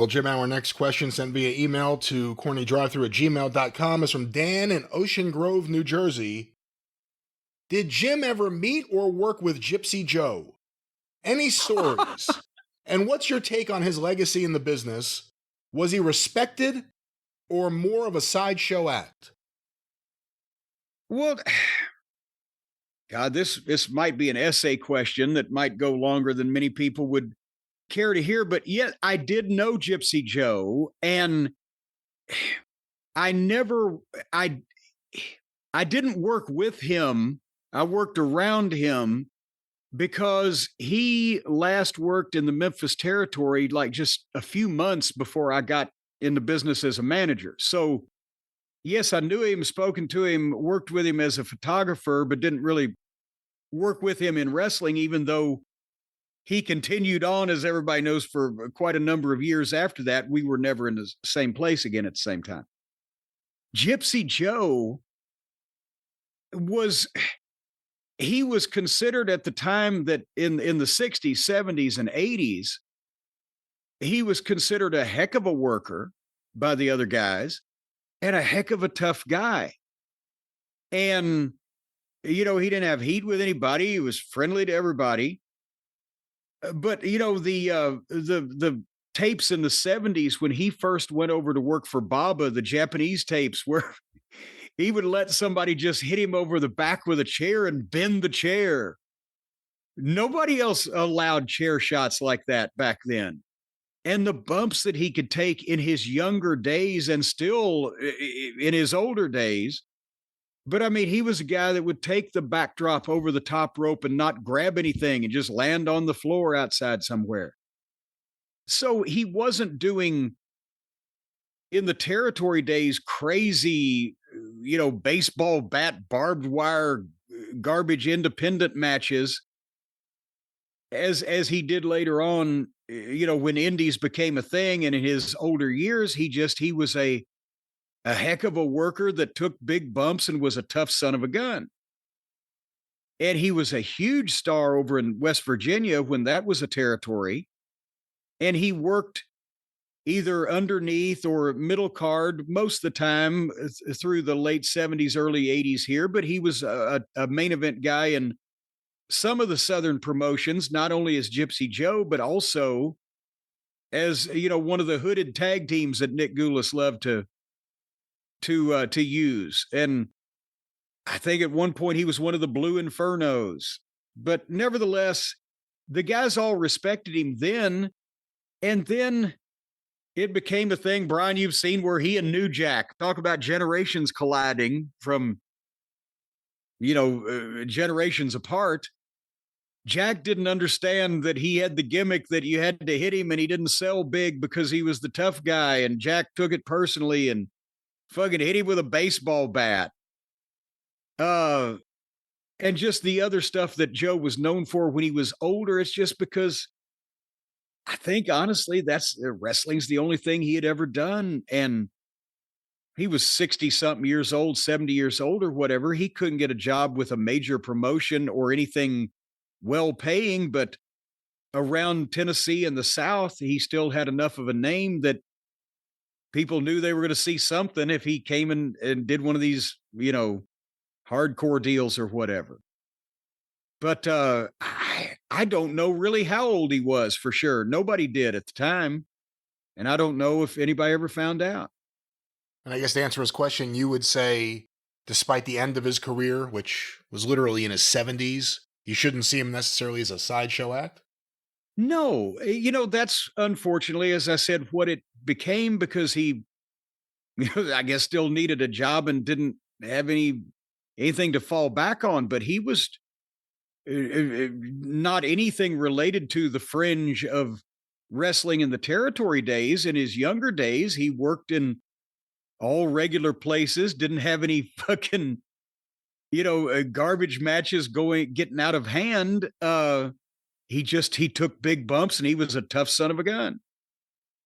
Well, Jim, our next question sent via email to CornyDriveThru@gmail.com is from Dan in Ocean Grove, New Jersey. Did Jim ever meet or work with Gypsy Joe? Any stories? And what's your take on his legacy in the business? Was he respected or more of a sideshow act? Well, God, this might be an essay question that might go longer than many people would care to hear, but yet I did know Gypsy Joe, and I never I I didn't work with him. I worked around him because he last worked in the Memphis territory like just a few months before I got into business as a manager. So, yes, I knew him, spoken to him, worked with him as a photographer, but didn't really work with him in wrestling, even though he continued on, as everybody knows, for quite a number of years after that. We were never in the same place again at the same time. Gypsy Joe was considered at the time that in the 60s, 70s, and 80s, he was considered a heck of a worker by the other guys and a heck of a tough guy. And, he didn't have heat with anybody. He was friendly to everybody. But, the tapes in the 70s when he first went over to work for Baba, the Japanese tapes where he would let somebody just hit him over the back with a chair and bend the chair. Nobody else allowed chair shots like that back then. And the bumps that he could take in his younger days and still in his older days. But I mean, he was a guy that would take the backdrop over the top rope and not grab anything and just land on the floor outside somewhere. So he wasn't doing, in the territory days, crazy, baseball bat, barbed wire, garbage independent matches as he did later on, when indies became a thing. And in his older years, he was a heck of a worker that took big bumps and was a tough son of a gun. And he was a huge star over in West Virginia when that was a territory. And he worked either underneath or middle card most of the time through the late 70s, early 80s here. But he was a main event guy in some of the Southern promotions, not only as Gypsy Joe, but also as, one of the hooded tag teams that Nick Goulas loved to use. And I think at one point he was one of the Blue Infernos. But nevertheless, the guys all respected him then. And then it became a thing, Brian, you've seen, where he and New Jack talk about generations colliding from, generations apart. Jack didn't understand that he had the gimmick that you had to hit him and he didn't sell big because he was the tough guy. And Jack took it personally and fucking hit him with a baseball bat. And just the other stuff that Joe was known for when he was older. It's just because I think, honestly, that's wrestling's the only thing he had ever done. And he was 60 something years old, 70 years old or whatever. He couldn't get a job with a major promotion or anything well paying, but around Tennessee and the South, he still had enough of a name that people knew they were going to see something if he came in and did one of these, hardcore deals or whatever. But I don't know really how old he was for sure. Nobody did at the time. And I don't know if anybody ever found out. And I guess to answer his question, you would say, despite the end of his career, which was literally in his 70s, you shouldn't see him necessarily as a sideshow act? No, that's unfortunately, as I said, what it became because he, I guess still needed a job and didn't have anything to fall back on. But he was not anything related to the fringe of wrestling in the territory days. In his younger days, he worked in all regular places, didn't have any fucking, garbage matches getting out of hand. He took big bumps and he was a tough son of a gun.